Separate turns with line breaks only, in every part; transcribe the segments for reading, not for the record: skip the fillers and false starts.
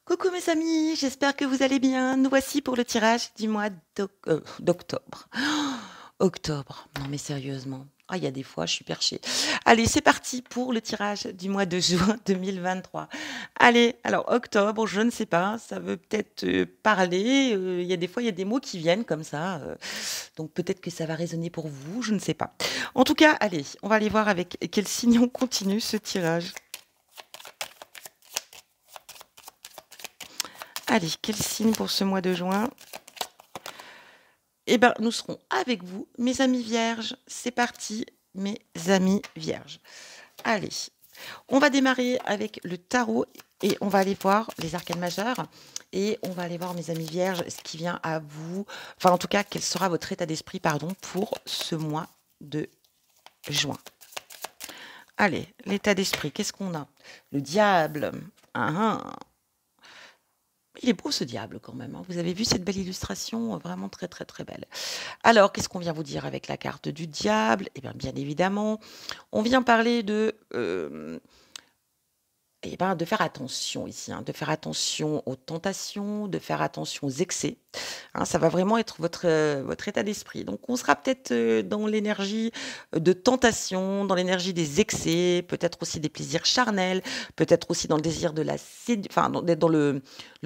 Coucou mes amis, j'espère que vous allez bien. Nous voici pour le tirage du mois d'octobre. Octobre, non mais sérieusement. Ah, il y a des fois, je suis perchée. Allez, c'est parti pour le tirage du mois de juin 2023. Allez, alors octobre, je ne sais pas, ça veut peut-être parler. Il y a des fois, il y a des mots qui viennent comme ça. Donc peut-être que ça va résonner pour vous, je ne sais pas. En tout cas, allez, on va aller voir avec quel signe on continue ce tirage. Allez, quel signe pour ce mois de juin? Eh bien, nous serons avec vous, mes amis vierges. C'est parti, mes amis vierges. Allez, on va démarrer avec le tarot et on va aller voir les arcanes majeures. Et on va aller voir, mes amis vierges, ce qui vient à vous. Enfin, en tout cas, quel sera votre état d'esprit, pardon, pour ce mois de juin. Allez, l'état d'esprit, qu'est-ce qu'on a? Le diable. Ah, ah. Il est beau ce diable quand même, hein. Vous avez vu cette belle illustration, vraiment très très très belle. Alors, qu'est-ce qu'on vient vous dire avec la carte du diable? Eh bien, bien évidemment, on vient parler de faire attention ici, hein, de faire attention aux tentations, de faire attention aux excès. Hein, ça va vraiment être votre état d'esprit. Donc, on sera peut-être dans l'énergie de tentation, dans l'énergie des excès, peut-être aussi des plaisirs charnels, peut-être aussi dans le désir de la enfin, dans le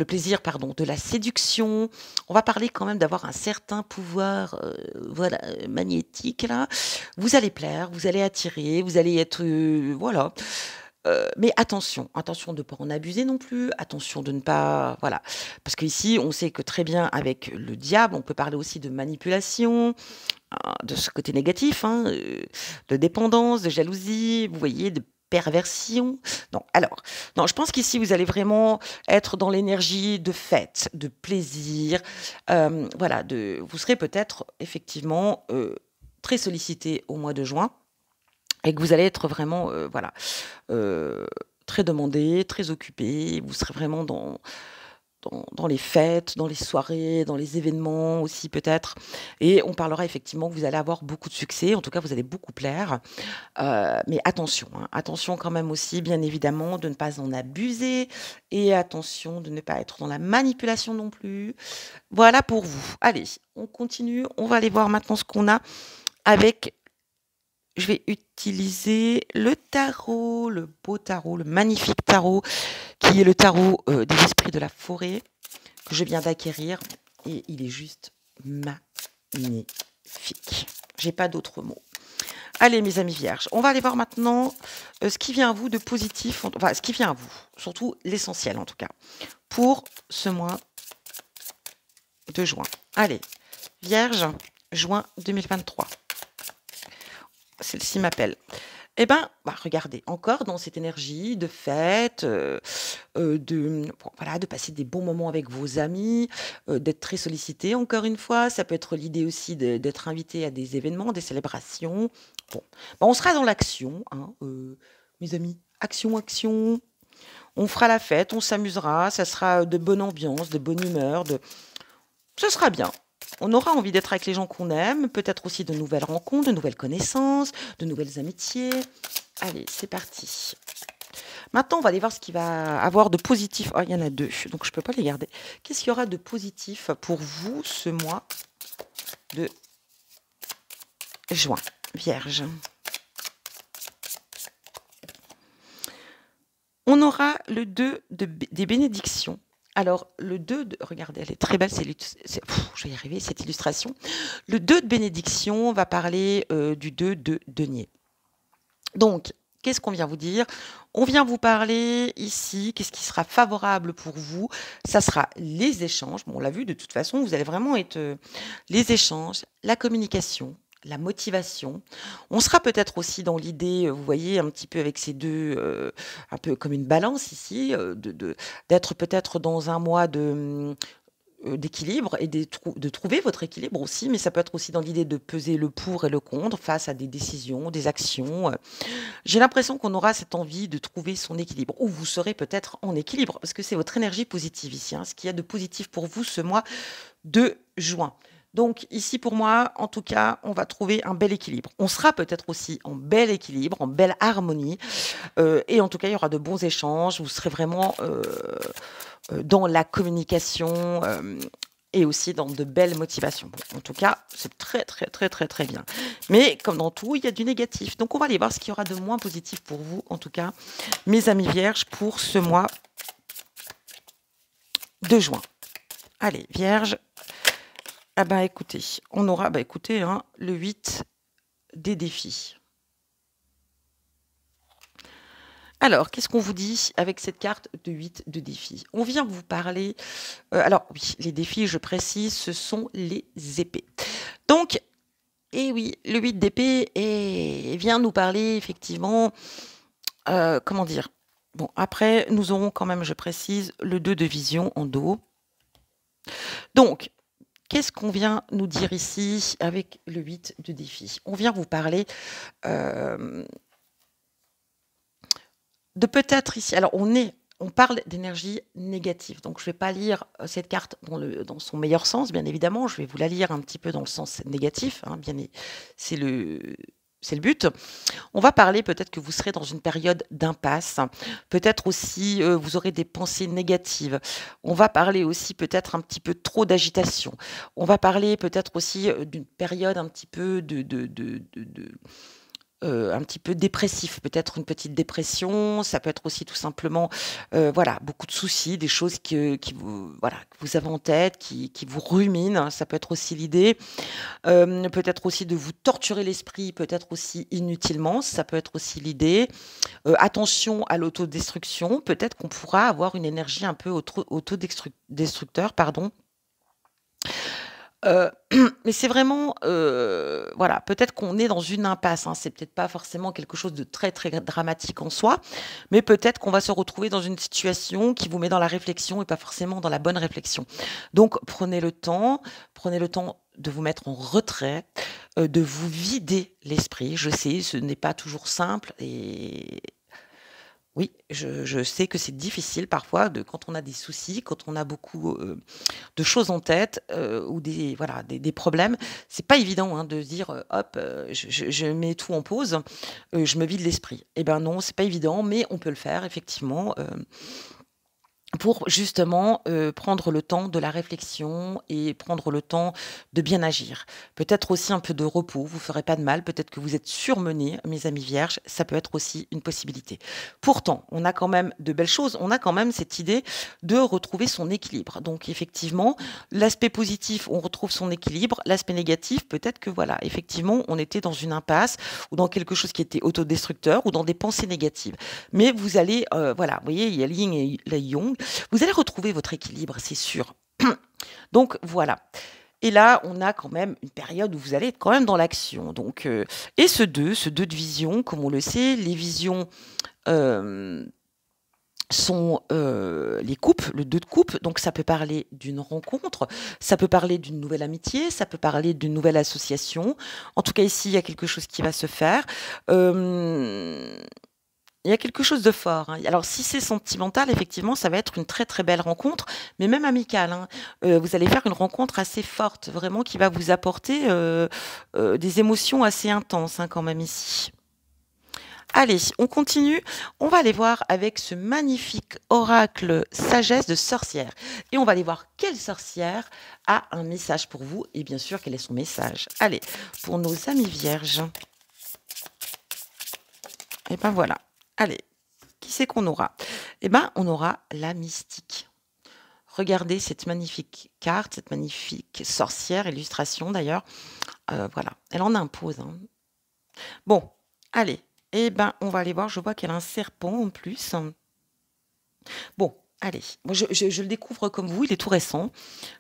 plaisir, pardon, de la séduction. On va parler quand même d'avoir un certain pouvoir, voilà, magnétique là. Vous allez plaire, vous allez attirer, vous allez être, voilà. Mais attention, attention de ne pas en abuser non plus, attention de ne pas, voilà. Parce qu'ici, on sait que très bien avec le diable, on peut parler aussi de manipulation, de ce côté négatif, hein, de dépendance, de jalousie, vous voyez, de perversion. Non, alors, non, je pense qu'ici, vous allez vraiment être dans l'énergie de fête, de plaisir, voilà, vous serez peut-être effectivement très sollicité au mois de juin. Et que vous allez être vraiment, voilà, très demandé, très occupé. Vous serez vraiment dans les fêtes, dans les soirées, dans les événements aussi peut-être. Et on parlera effectivement que vous allez avoir beaucoup de succès. En tout cas, vous allez beaucoup plaire. Mais attention, hein, attention quand même aussi, bien évidemment, de ne pas en abuser. Et attention de ne pas être dans la manipulation non plus. Voilà pour vous. Allez, on continue. On va aller voir maintenant ce qu'on a avec. Je vais utiliser le tarot, le beau tarot, le magnifique tarot, qui est le tarot des esprits de la forêt, que je viens d'acquérir. Et il est juste magnifique. J'ai pas d'autres mots. Allez, mes amis vierges, on va aller voir maintenant ce qui vient à vous de positif, enfin, ce qui vient à vous, surtout l'essentiel en tout cas, pour ce mois de juin. Allez, vierge, juin 2023. Celle-ci m'appelle. Eh ben, regardez, encore dans cette énergie de fête, voilà, de passer des bons moments avec vos amis, d'être très sollicité. Encore une fois, ça peut être l'idée aussi d'être invité à des événements, des célébrations. Bon, on sera dans l'action, hein, mes amis. Action, action. On fera la fête, on s'amusera, ça sera de bonne ambiance, de bonne humeur, ce sera bien. On aura envie d'être avec les gens qu'on aime, peut-être aussi de nouvelles rencontres, de nouvelles connaissances, de nouvelles amitiés. Allez, c'est parti. Maintenant, on va aller voir ce qu'il va avoir de positif. Oh, il y en a deux, donc je ne peux pas les garder. Qu'est-ce qu'il y aura de positif pour vous ce mois de juin, Vierge? On aura le 2 des bénédictions. Alors, le 2, regardez, elle est très belle, je vais y arriver, cette illustration. Le 2 de bénédiction va parler du 2 de denier. Donc, qu'est-ce qu'on vient vous dire? On vient vous parler ici, qu'est-ce qui sera favorable pour vous? Ça sera les échanges. Bon, on l'a vu, de toute façon, vous allez vraiment être les échanges, la communication, la motivation. On sera peut-être aussi dans l'idée, vous voyez, un petit peu avec ces deux, un peu comme une balance ici, d'être peut-être dans un mois d'équilibre et de trouver votre équilibre aussi, mais ça peut être aussi dans l'idée de peser le pour et le contre face à des décisions, des actions. J'ai l'impression qu'on aura cette envie de trouver son équilibre, ou vous serez peut-être en équilibre, parce que c'est votre énergie positive ici, hein, ce qu'il y a de positif pour vous ce mois de juin. Donc ici, pour moi, en tout cas, on va trouver un bel équilibre. On sera peut-être aussi en bel équilibre, en belle harmonie. Et en tout cas, il y aura de bons échanges. Vous serez vraiment dans la communication, et aussi dans de belles motivations. Bon, en tout cas, c'est très, très, très, très, très bien. Mais comme dans tout, il y a du négatif. Donc, on va aller voir ce qu'il y aura de moins positif pour vous, en tout cas, mes amis vierges, pour ce mois de juin. Allez, vierge. Ah bah écoutez, on aura, bah écoutez, hein, le 8 des défis. Alors, qu'est-ce qu'on vous dit avec cette carte de 8 de défis? On vient vous parler... alors, oui, les défis, je précise, ce sont les épées. Donc, et oui, le 8 d'épée vient nous parler, effectivement, comment dire? Bon, après, nous aurons quand même, je précise, le 2 de vision en dos. Donc, qu'est-ce qu'on vient nous dire ici avec le 8 de défi? On vient vous parler... de peut-être ici, alors on parle d'énergie négative, donc je ne vais pas lire cette carte dans son meilleur sens, bien évidemment, je vais vous la lire un petit peu dans le sens négatif, hein, c'est le but. On va parler peut-être que vous serez dans une période d'impasse, peut-être aussi vous aurez des pensées négatives, on va parler aussi peut-être un petit peu trop d'agitation, on va parler peut-être aussi d'une période un petit peu un petit peu dépressif, peut-être une petite dépression, ça peut être aussi tout simplement, voilà, beaucoup de soucis, des choses qui vous voilà, que vous avez en tête, qui vous ruminent, ça peut être aussi l'idée. Peut-être aussi de vous torturer l'esprit, peut-être aussi inutilement, ça peut être aussi l'idée. Attention à l'autodestruction, peut-être qu'on pourra avoir une énergie un peu destructeur, pardon. Mais c'est vraiment, voilà, peut-être qu'on est dans une impasse, hein. C'est peut-être pas forcément quelque chose de très, très dramatique en soi, mais peut-être qu'on va se retrouver dans une situation qui vous met dans la réflexion et pas forcément dans la bonne réflexion. Donc prenez le temps de vous mettre en retrait, de vous vider l'esprit. Je sais, ce n'est pas toujours simple et oui, je sais que c'est difficile parfois quand on a des soucis, quand on a beaucoup, de choses en tête, ou voilà, des problèmes. C'est pas évident, hein, de se dire, «Hop, je mets tout en pause, je me vide l'esprit». Eh ben non, c'est pas évident, mais on peut le faire effectivement, pour justement, prendre le temps de la réflexion et prendre le temps de bien agir. Peut-être aussi un peu de repos, vous ferez pas de mal, peut-être que vous êtes surmenés, mes amis vierges, ça peut être aussi une possibilité. Pourtant, on a quand même de belles choses, on a quand même cette idée de retrouver son équilibre. Donc effectivement, l'aspect positif, on retrouve son équilibre, l'aspect négatif, peut-être que voilà, effectivement, on était dans une impasse ou dans quelque chose qui était autodestructeur ou dans des pensées négatives. Mais vous allez, voilà, vous voyez, il y a le yin et le yang. Vous allez retrouver votre équilibre, c'est sûr. Donc voilà. Et là, on a quand même une période où vous allez être quand même dans l'action. Donc, et ce 2 de vision, comme on le sait, les visions sont les coupes, le 2 de coupe. Donc ça peut parler d'une rencontre, ça peut parler d'une nouvelle amitié, ça peut parler d'une nouvelle association. En tout cas, ici, il y a quelque chose qui va se faire. Il y a quelque chose de fort, hein. Alors si c'est sentimental, effectivement, ça va être une très, très belle rencontre, mais même amicale, hein. Vous allez faire une rencontre assez forte, vraiment qui va vous apporter, des émotions assez intenses, hein, quand même ici. Allez, on continue. On va aller voir avec ce magnifique oracle sagesse de sorcière et on va aller voir quelle sorcière a un message pour vous et bien sûr, quel est son message. Allez, pour nos amis vierges. Et ben voilà. Allez, qui c'est qu'on aura? Eh ben, on aura la mystique. Regardez cette magnifique carte, cette magnifique sorcière, illustration d'ailleurs. Voilà, elle en impose, hein. Bon, allez, eh ben, on va aller voir. Je vois qu'elle a un serpent en plus. Bon, allez, moi je le découvre comme vous, il est tout récent.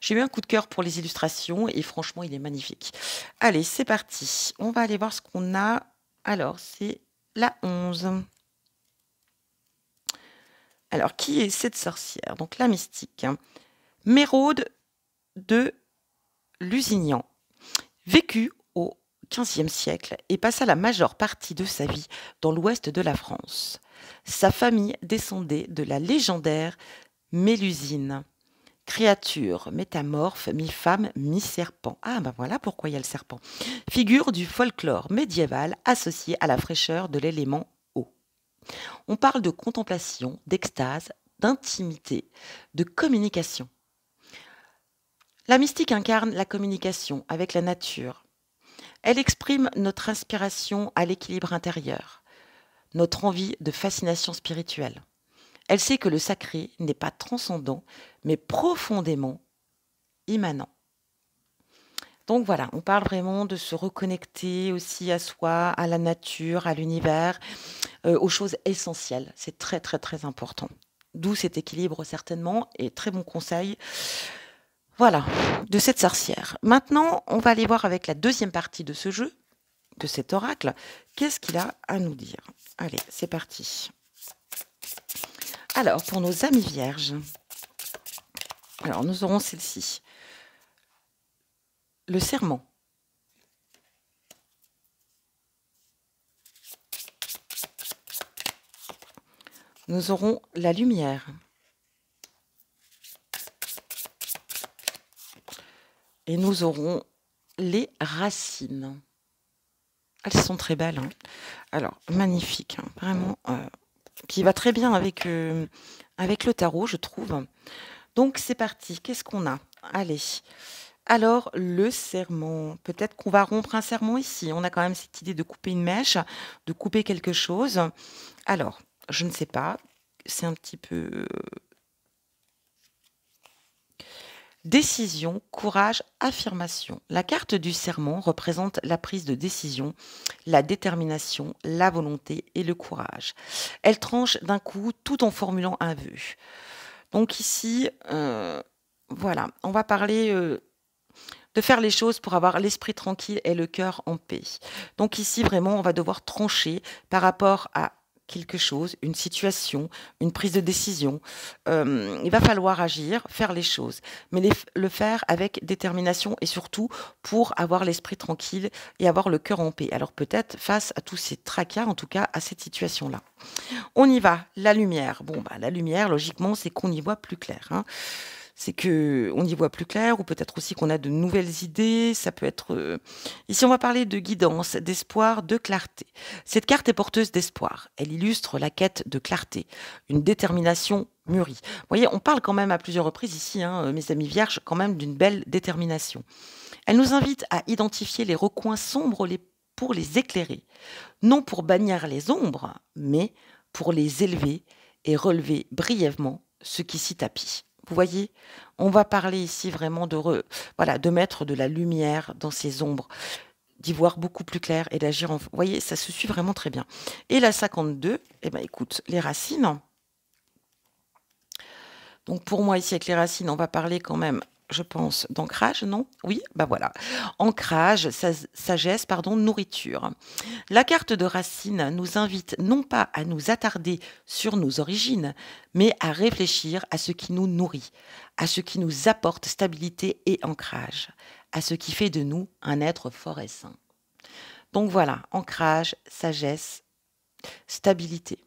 J'ai eu un coup de cœur pour les illustrations et franchement, il est magnifique. Allez, c'est parti. On va aller voir ce qu'on a. Alors, c'est la 11. Alors, qui est cette sorcière? Donc, la mystique, hein. Méraude de Lusignan, vécut au XVe siècle et passa la majeure partie de sa vie dans l'ouest de la France. Sa famille descendait de la légendaire Mélusine, créature métamorphe, mi-femme, mi-serpent. Ah ben voilà pourquoi il y a le serpent. Figure du folklore médiéval associée à la fraîcheur de l'élément eau. On parle de contemplation, d'extase, d'intimité, de communication. La mystique incarne la communication avec la nature. Elle exprime notre inspiration à l'équilibre intérieur, notre envie de fascination spirituelle. Elle sait que le sacré n'est pas transcendant, mais profondément immanent. Donc voilà, on parle vraiment de se reconnecter aussi à soi, à la nature, à l'univers, aux choses essentielles. C'est très, très, très important. D'où cet équilibre certainement et très bon conseil. Voilà, de cette sorcière. Maintenant, on va aller voir avec la deuxième partie de ce jeu, de cet oracle, qu'est-ce qu'il a à nous dire. Allez, c'est parti. Alors, pour nos amis vierges, alors nous aurons celle-ci. Le serment. Nous aurons la lumière. Et nous aurons les racines. Elles sont très belles. Hein. Alors, magnifique. Hein, vraiment, qui va très bien avec, avec le tarot, je trouve. Donc, c'est parti. Qu'est-ce qu'on a? Allez. Alors, le serment. Peut-être qu'on va rompre un serment ici. On a quand même cette idée de couper une mèche, de couper quelque chose. Alors, je ne sais pas. C'est un petit peu... Décision, courage, affirmation. La carte du serment représente la prise de décision, la détermination, la volonté et le courage. Elle tranche d'un coup tout en formulant un vœu. Donc ici, voilà, on va parler de faire les choses pour avoir l'esprit tranquille et le cœur en paix. Donc ici, vraiment, on va devoir trancher par rapport à quelque chose, une situation, une prise de décision. Il va falloir agir, faire les choses, mais le faire avec détermination et surtout pour avoir l'esprit tranquille et avoir le cœur en paix. Alors peut-être face à tous ces tracas, en tout cas à cette situation-là. On y va, la lumière. Bon, bah, la lumière, logiquement, c'est qu'on y voit plus clair. Hein. C'est qu'on y voit plus clair, ou peut-être aussi qu'on a de nouvelles idées. Ça peut être... Ici, on va parler de guidance, d'espoir, de clarté. Cette carte est porteuse d'espoir. Elle illustre la quête de clarté, une détermination mûrie. Vous voyez, on parle quand même à plusieurs reprises ici, hein, mes amis vierges, quand même d'une belle détermination. Elle nous invite à identifier les recoins sombres pour les éclairer. Non pour bannir les ombres, mais pour les élever et relever brièvement ce qui s'y tapit. Vous voyez, on va parler ici vraiment voilà, de mettre de la lumière dans ces ombres, d'y voir beaucoup plus clair et d'agir en... Vous voyez, ça se suit vraiment très bien. Et la 52, eh ben, écoute, les racines. Donc pour moi, ici, avec les racines, on va parler quand même, je pense, d'ancrage, non? Oui, bah voilà. Ancrage, sagesse, pardon, nourriture. La carte de racine nous invite non pas à nous attarder sur nos origines, mais à réfléchir à ce qui nous nourrit, à ce qui nous apporte stabilité et ancrage, à ce qui fait de nous un être fort et sain. Donc voilà, ancrage, sagesse, stabilité.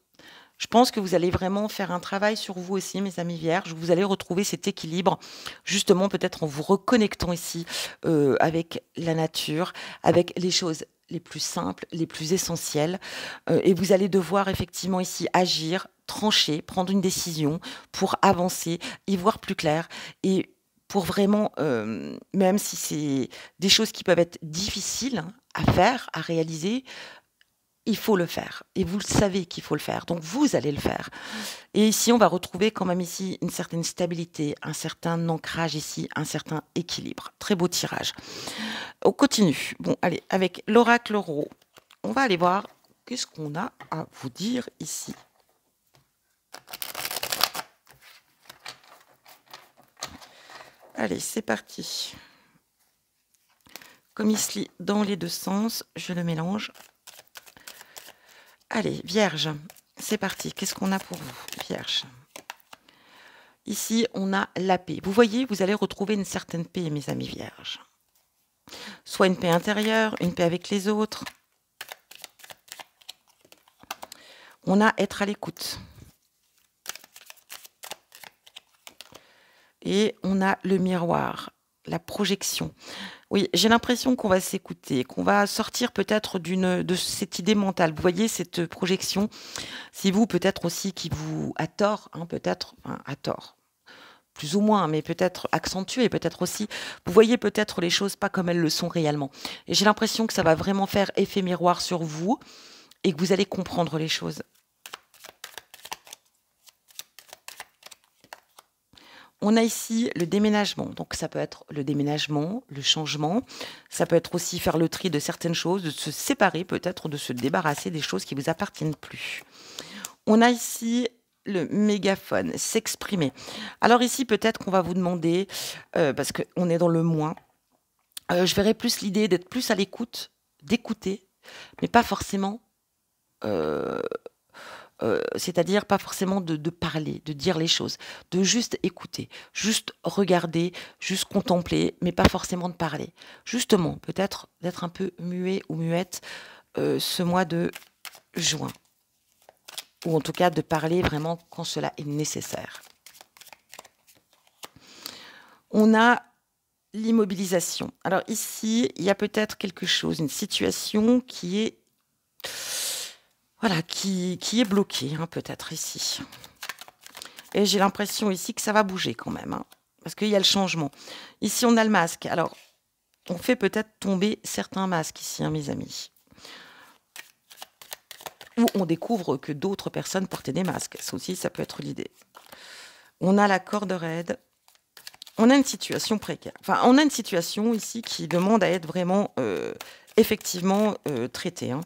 Je pense que vous allez vraiment faire un travail sur vous aussi, mes amis vierges. Vous allez retrouver cet équilibre, justement peut-être en vous reconnectant ici avec la nature, avec les choses les plus simples, les plus essentielles. Et vous allez devoir effectivement ici agir, trancher, prendre une décision pour avancer, y voir plus clair et pour vraiment, même si c'est des choses qui peuvent être difficiles à faire, à réaliser, il faut le faire. Et vous le savez qu'il faut le faire. Donc, vous allez le faire. Et ici, on va retrouver quand même ici une certaine stabilité, un certain ancrage ici, un certain équilibre. Très beau tirage. On continue. Bon, allez, avec l'oracle Rho, on va aller voir qu'est-ce qu'on a à vous dire ici. Allez, c'est parti. Comme il se lit dans les deux sens, je le mélange. Allez, Vierge, c'est parti. Qu'est-ce qu'on a pour vous, Vierge? Ici, on a la paix. Vous voyez, vous allez retrouver une certaine paix, mes amis Vierges. Soit une paix intérieure, une paix avec les autres. On a être à l'écoute. Et on a le miroir, la projection. Oui, j'ai l'impression qu'on va s'écouter, qu'on va sortir peut-être de cette idée mentale. Vous voyez cette projection, si vous peut-être aussi qui vous à tort, hein, peut-être, enfin, à tort, plus ou moins, mais peut-être accentué, peut-être aussi, vous voyez peut-être les choses pas comme elles le sont réellement. Et j'ai l'impression que ça va vraiment faire effet miroir sur vous et que vous allez comprendre les choses. On a ici le déménagement, donc ça peut être le déménagement, le changement, ça peut être aussi faire le tri de certaines choses, de se séparer peut-être, de se débarrasser des choses qui vous appartiennent plus. On a ici le mégaphone, s'exprimer. Alors ici, peut-être qu'on va vous demander, parce qu'on est dans le moins, je verrais plus l'idée d'être plus à l'écoute, d'écouter, mais pas forcément, heu c'est-à-dire pas forcément de parler, de dire les choses, de juste écouter, juste regarder, juste contempler, mais pas forcément de parler. Justement, peut-être d'être un peu muet ou muette, ce mois de juin, ou en tout cas de parler vraiment quand cela est nécessaire. On a l'immobilisation. Alors ici, il y a peut-être quelque chose, une situation qui est voilà, qui est bloquée, hein, peut-être ici. Et j'ai l'impression ici que ça va bouger quand même, hein, parce qu'il y a le changement. Ici, on a le masque. Alors, on fait peut-être tomber certains masques ici, hein, mes amis. Ou on découvre que d'autres personnes portaient des masques. Ça aussi, ça peut être l'idée. On a la corde raide. On a une situation précaire. Enfin, on a une situation ici qui demande à être vraiment, effectivement, traitée, hein.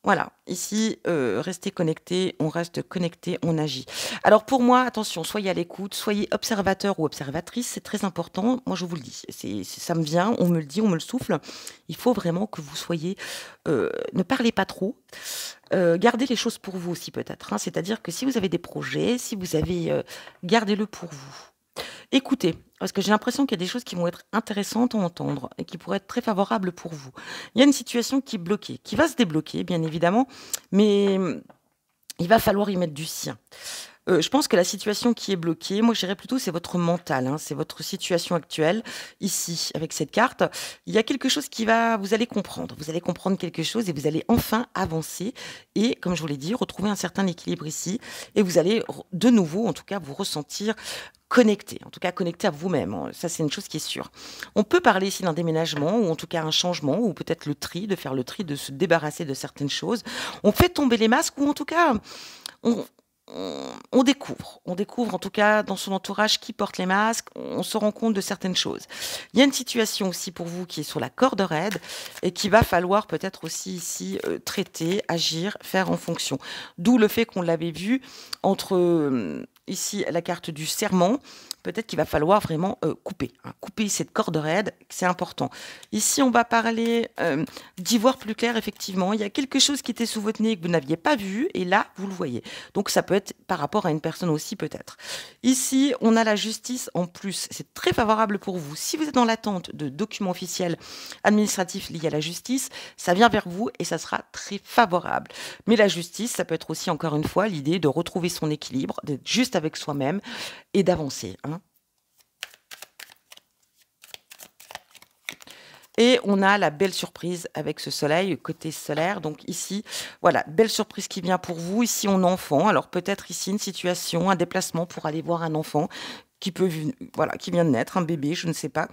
Voilà, ici, restez connectés, on reste connecté, on agit. Alors pour moi, attention, soyez à l'écoute, soyez observateur ou observatrice, c'est très important. Moi, je vous le dis, ça me vient, on me le dit, on me le souffle. Il faut vraiment que vous soyez, ne parlez pas trop, gardez les choses pour vous aussi peut-être, hein. C'est-à-dire que si vous avez des projets, si vous avez, gardez-le pour vous. Écoutez, parce que j'ai l'impression qu'il y a des choses qui vont être intéressantes à entendre et qui pourraient être très favorables pour vous. Il y a une situation qui est bloquée, qui va se débloquer, bien évidemment, mais il va falloir y mettre du sien. Je pense que la situation qui est bloquée, moi je dirais plutôt c'est votre mental, hein, c'est votre situation actuelle, ici, avec cette carte. Il y a quelque chose qui va, vous allez comprendre. Vous allez comprendre quelque chose et vous allez enfin avancer et, comme je vous l'ai dit, retrouver un certain équilibre ici. Et vous allez de nouveau, en tout cas, vous ressentir connecté, en tout cas connecté à vous-même, hein. Ça, c'est une chose qui est sûre. On peut parler ici d'un déménagement ou en tout cas un changement ou peut-être le tri, de faire le tri, de se débarrasser de certaines choses. On fait tomber les masques ou en tout cas, on, on découvre en tout cas dans son entourage qui porte les masques, on se rend compte de certaines choses. Il y a une situation aussi pour vous qui est sur la corde raide et qu'il va falloir peut-être aussi ici traiter, agir, faire en fonction. D'où le fait qu'on l'avait vu entre ici la carte du serment, peut-être qu'il va falloir vraiment couper, hein, couper cette corde raide, c'est important. Ici, on va parler d'y voir plus clair, effectivement. Il y a quelque chose qui était sous votre nez que vous n'aviez pas vu, et là, vous le voyez. Donc, ça peut être par rapport à une personne aussi, peut-être. Ici, on a la justice en plus. C'est très favorable pour vous. Si vous êtes dans l'attente de documents officiels administratifs liés à la justice, ça vient vers vous et ça sera très favorable. Mais la justice, ça peut être aussi, encore une fois, l'idée de retrouver son équilibre, d'être juste avec soi-même et d'avancer, hein. Et on a la belle surprise avec ce soleil, côté solaire. Donc ici, voilà, belle surprise qui vient pour vous. Ici, on a enfant. Alors peut-être ici une situation, un déplacement pour aller voir un enfant qui peut, voilà, qui vient de naître, un bébé, je ne sais pas,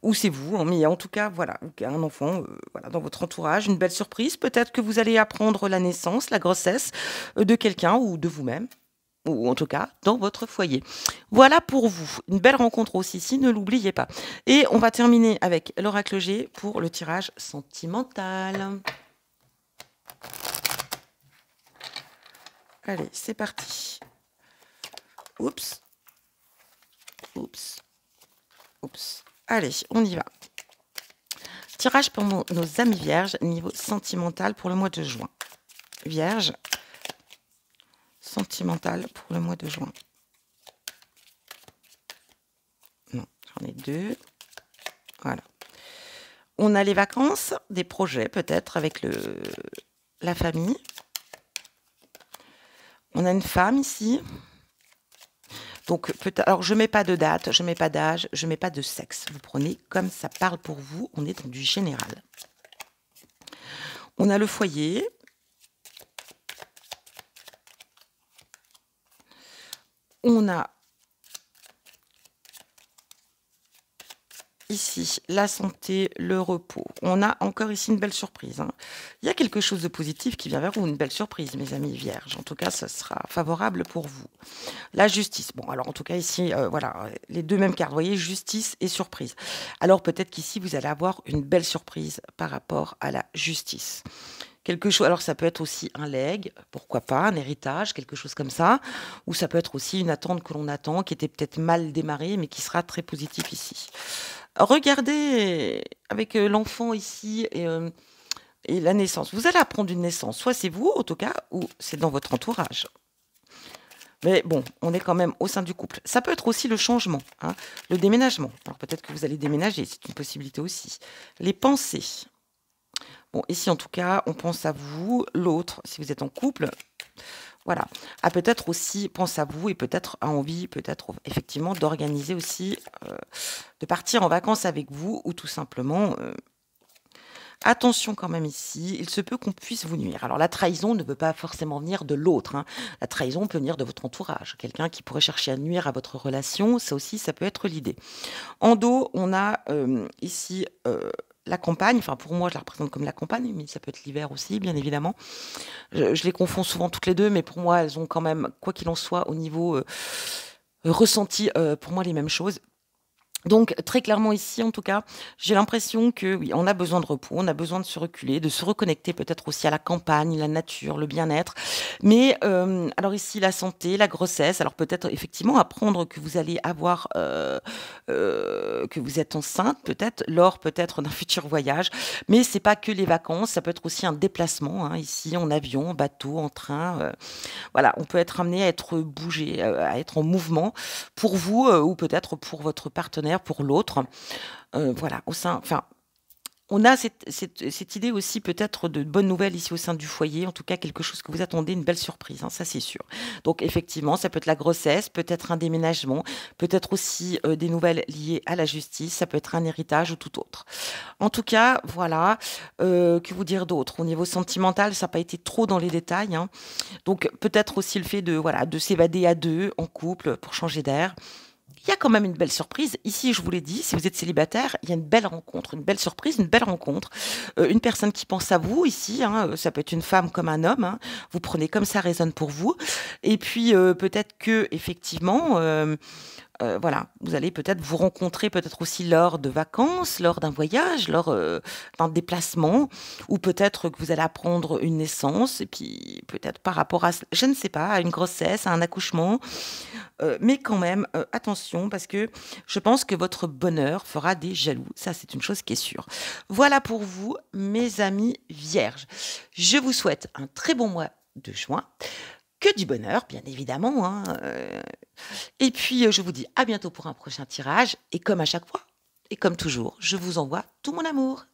ou c'est vous, hein, mais en tout cas, voilà, un enfant, voilà, dans votre entourage, une belle surprise. Peut-être que vous allez apprendre la naissance, la grossesse de quelqu'un ou de vous-même, ou en tout cas dans votre foyer. Voilà pour vous. Une belle rencontre aussi ici, ne l'oubliez pas. Et on va terminer avec l'oracle G pour le tirage sentimental. Allez, c'est parti. Oups. Oups. Oups. Allez, on y va. Tirage pour nos amis vierges, niveau sentimental pour le mois de juin. Vierge, sentimental pour le mois de juin. Non, j'en ai deux. Voilà. On a les vacances, des projets peut-être avec la famille. On a une femme ici. Donc, alors, je mets pas de date, je mets pas d'âge, je mets pas de sexe. Vous prenez comme ça parle pour vous. On est dans du général. On a le foyer. On a ici la santé, le repos. On a encore ici une belle surprise, hein. Il y a quelque chose de positif qui vient vers vous, une belle surprise, mes amis vierges. En tout cas, ça sera favorable pour vous. La justice. Bon, alors en tout cas ici, voilà, les deux mêmes cartes. Vous voyez, justice et surprise. Alors peut-être qu'ici, vous allez avoir une belle surprise par rapport à la justice. Quelque chose, alors ça peut être aussi un legs, pourquoi pas, un héritage, quelque chose comme ça, ou ça peut être aussi une attente que l'on attend, qui était peut-être mal démarrée, mais qui sera très positif ici. Regardez avec l'enfant ici et la naissance. Vous allez apprendre une naissance, soit c'est vous, en tout cas, ou c'est dans votre entourage. Mais bon, on est quand même au sein du couple. Ça peut être aussi le changement, hein, le déménagement. Alors peut-être que vous allez déménager, c'est une possibilité aussi. Les pensées. Bon, ici, en tout cas, on pense à vous, l'autre, si vous êtes en couple, voilà, a peut-être aussi pense à vous et peut-être a envie, peut-être effectivement, d'organiser aussi, de partir en vacances avec vous ou tout simplement, attention quand même ici, il se peut qu'on puisse vous nuire. Alors la trahison ne veut pas forcément venir de l'autre, hein. La trahison peut venir de votre entourage. Quelqu'un qui pourrait chercher à nuire à votre relation, ça aussi, ça peut être l'idée. En dos, on a ici la campagne. Enfin, pour moi, je la représente comme la campagne, mais ça peut être l'hiver aussi, bien évidemment. Je les confonds souvent toutes les deux, mais pour moi, elles ont quand même, quoi qu'il en soit, au niveau ressenti, pour moi, les mêmes choses. Donc, très clairement ici, en tout cas, j'ai l'impression que oui, on a besoin de repos, on a besoin de se reculer, de se reconnecter peut-être aussi à la campagne, la nature, le bien-être. Mais alors ici, la santé, la grossesse, alors peut-être effectivement apprendre que vous allez avoir, que vous êtes enceinte, peut-être, lors peut-être d'un futur voyage. Mais c'est pas que les vacances, ça peut être aussi un déplacement, hein, ici, en avion, en bateau, en train. Voilà, on peut être amené à être bougé, à être en mouvement pour vous ou peut-être pour votre partenaire, pour l'autre. Voilà, au sein, enfin, on a cette idée aussi peut-être de bonnes nouvelles ici au sein du foyer, en tout cas quelque chose que vous attendez, une belle surprise, hein, ça c'est sûr. Donc effectivement, ça peut être la grossesse, peut-être un déménagement, peut-être aussi des nouvelles liées à la justice, ça peut être un héritage ou tout autre. En tout cas, voilà, que vous dire d'autre? Au niveau sentimental, ça n'a pas été trop dans les détails, hein. Donc peut-être aussi le fait de, voilà, de s'évader à deux, en couple, pour changer d'air. Il y a quand même une belle surprise. Ici, je vous l'ai dit, si vous êtes célibataire, il y a une belle rencontre, une belle surprise, une belle rencontre. Une personne qui pense à vous ici, hein, ça peut être une femme comme un homme, hein. Vous prenez comme ça résonne pour vous. Et puis peut-être que effectivement, voilà, vous allez peut-être vous rencontrer peut-être aussi lors de vacances, lors d'un voyage, lors d'un déplacement, ou peut-être que vous allez apprendre une naissance, et puis peut-être par rapport à, je ne sais pas, à une grossesse, à un accouchement. Mais quand même, attention, parce que je pense que votre bonheur fera des jaloux. Ça, c'est une chose qui est sûre. Voilà pour vous, mes amis vierges. Je vous souhaite un très bon mois de juin. Que du bonheur, bien évidemment, hein, et puis, je vous dis à bientôt pour un prochain tirage et comme à chaque fois et comme toujours, je vous envoie tout mon amour.